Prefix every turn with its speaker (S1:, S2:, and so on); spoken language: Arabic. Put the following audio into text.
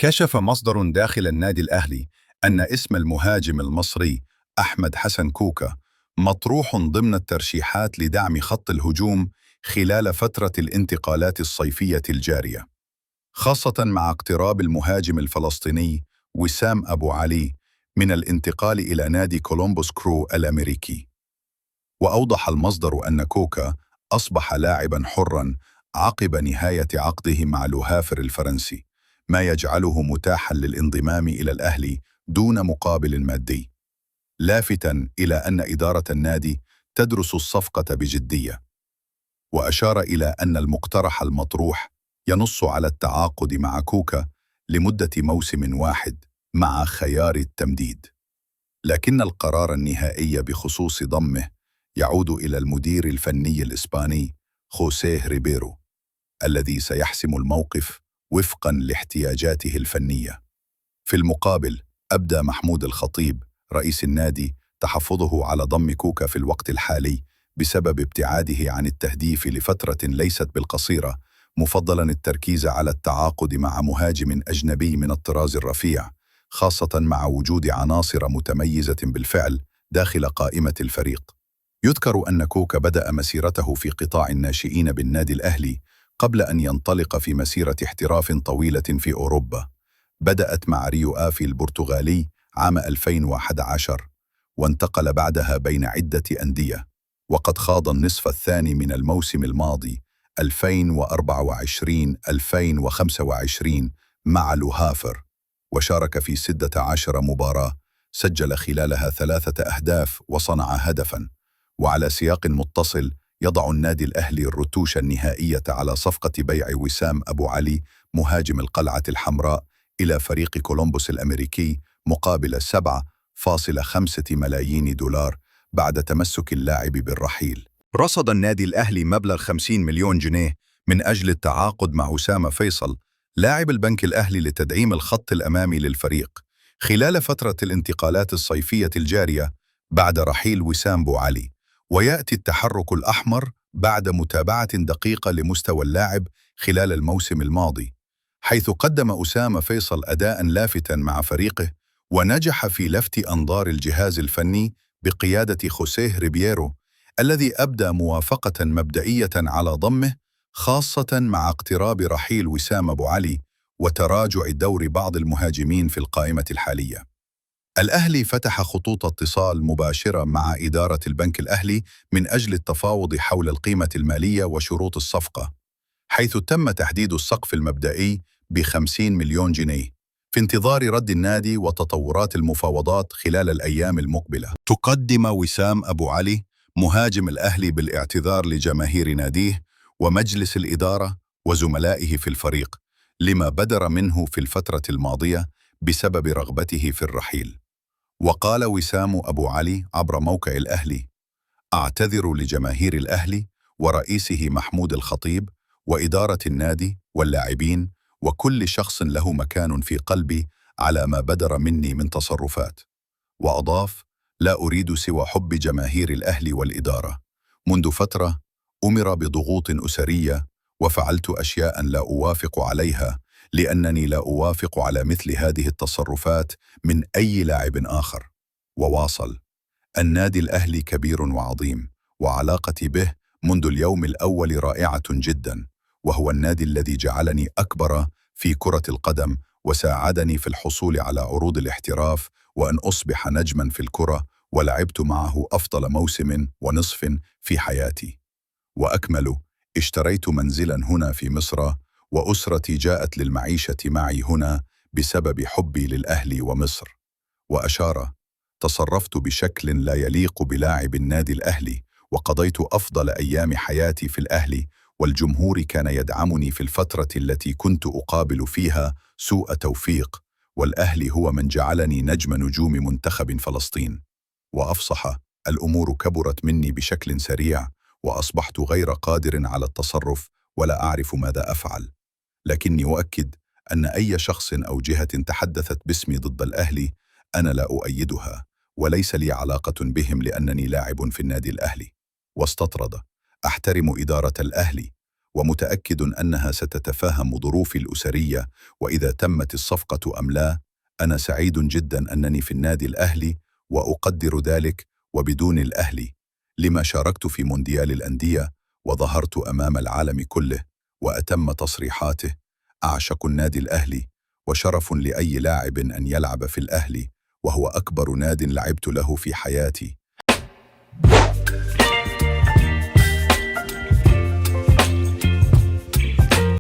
S1: كشف مصدر داخل النادي الأهلي أن اسم المهاجم المصري أحمد حسن كوكا مطروح ضمن الترشيحات لدعم خط الهجوم خلال فترة الانتقالات الصيفية الجارية، خاصة مع اقتراب المهاجم الفلسطيني وسام أبو علي من الانتقال إلى نادي كولومبوس كرو الأمريكي. وأوضح المصدر أن كوكا أصبح لاعباً حراً عقب نهاية عقده مع لوهافر الفرنسي، ما يجعله متاحاً للانضمام إلى الأهلي دون مقابل مادي، لافتاً إلى أن إدارة النادي تدرس الصفقة بجدية. وأشار إلى أن المقترح المطروح ينص على التعاقد مع كوكا لمدة موسم واحد مع خيار التمديد، لكن القرار النهائي بخصوص ضمه يعود إلى المدير الفني الإسباني خوسيه ريبيرو، الذي سيحسم الموقف وفقاً لاحتياجاته الفنية. في المقابل، أبدى محمود الخطيب رئيس النادي تحفظه على ضم كوكا في الوقت الحالي بسبب ابتعاده عن التهديف لفترة ليست بالقصيرة، مفضلاً التركيز على التعاقد مع مهاجم أجنبي من الطراز الرفيع، خاصة مع وجود عناصر متميزة بالفعل داخل قائمة الفريق. يذكر أن كوكا بدأ مسيرته في قطاع الناشئين بالنادي الأهلي قبل أن ينطلق في مسيرة احتراف طويلة في أوروبا، بدأت مع ريو آفي البرتغالي عام 2011، وانتقل بعدها بين عدة أندية، وقد خاض النصف الثاني من الموسم الماضي 2024-2025 مع لوهافر، وشارك في 16 مباراة، سجل خلالها 3 أهداف وصنع هدفاً. وعلى سياق متصل، يضع النادي الأهلي الرتوش النهائية على صفقة بيع وسام أبو علي مهاجم القلعة الحمراء إلى فريق كولومبوس الأمريكي مقابل 7.5 ملايين دولار بعد تمسك اللاعب بالرحيل. رصد النادي الأهلي مبلغ 50 مليون جنيه من أجل التعاقد مع أسامة فيصل لاعب البنك الأهلي لتدعيم الخط الأمامي للفريق خلال فترة الانتقالات الصيفية الجارية بعد رحيل وسام أبو علي. ويأتي التحرك الأحمر بعد متابعة دقيقة لمستوى اللاعب خلال الموسم الماضي، حيث قدم أسامة فيصل أداءً لافتاً مع فريقه، ونجح في لفت أنظار الجهاز الفني بقيادة خوسيه ريبيرو، الذي أبدى موافقة مبدئية على ضمه، خاصة مع اقتراب رحيل وسام أبو علي وتراجع دور بعض المهاجمين في القائمة الحالية. الأهلي فتح خطوط اتصال مباشرة مع إدارة البنك الأهلي من أجل التفاوض حول القيمة المالية وشروط الصفقة، حيث تم تحديد السقف المبدئي ب50 مليون جنيه في انتظار رد النادي وتطورات المفاوضات خلال الأيام المقبلة. تقدم وسام أبو علي مهاجم الأهلي بالاعتذار لجماهير ناديه ومجلس الإدارة وزملائه في الفريق لما بدر منه في الفترة الماضية بسبب رغبته في الرحيل. وقال وسام أبو علي عبر موقع الأهلي: أعتذر لجماهير الأهلي ورئيسه محمود الخطيب وإدارة النادي واللاعبين وكل شخص له مكان في قلبي على ما بدر مني من تصرفات. وأضاف: لا أريد سوى حب جماهير الأهلي والإدارة. منذ فترة أمر بضغوط أسرية وفعلت أشياء لا أوافق عليها، لأنني لا أوافق على مثل هذه التصرفات من أي لاعب آخر. وواصل: النادي الأهلي كبير وعظيم، وعلاقتي به منذ اليوم الأول رائعة جدا، وهو النادي الذي جعلني أكبر في كرة القدم وساعدني في الحصول على عروض الاحتراف وأن أصبح نجما في الكرة، ولعبت معه أفضل موسم ونصف في حياتي. وأكمل: اشتريت منزلا هنا في مصر، وأسرتي جاءت للمعيشة معي هنا بسبب حبي للأهلي ومصر. وأشار: تصرفت بشكل لا يليق بلاعب النادي الأهلي، وقضيت أفضل أيام حياتي في الأهلي، والجمهور كان يدعمني في الفترة التي كنت أقابل فيها سوء توفيق، والأهلي هو من جعلني نجم نجوم منتخب فلسطين. وأفصح: الأمور كبرت مني بشكل سريع، وأصبحت غير قادر على التصرف ولا أعرف ماذا أفعل، لكني أؤكد أن أي شخص أو جهة تحدثت باسمي ضد الأهلي أنا لا أؤيدها، وليس لي علاقة بهم لأنني لاعب في النادي الأهلي. واستطرد: أحترم إدارة الأهلي ومتأكد أنها ستتفهم ظروفي الأسرية وإذا تمت الصفقة أم لا. أنا سعيد جدا أنني في النادي الأهلي وأقدر ذلك، وبدون الأهلي لما شاركت في مونديال الأندية وظهرت أمام العالم كله. وأتم تصريحاته: أعشق النادي الأهلي، وشرف لأي لاعب أن يلعب في الأهلي، وهو أكبر ناد لعبت له في حياتي.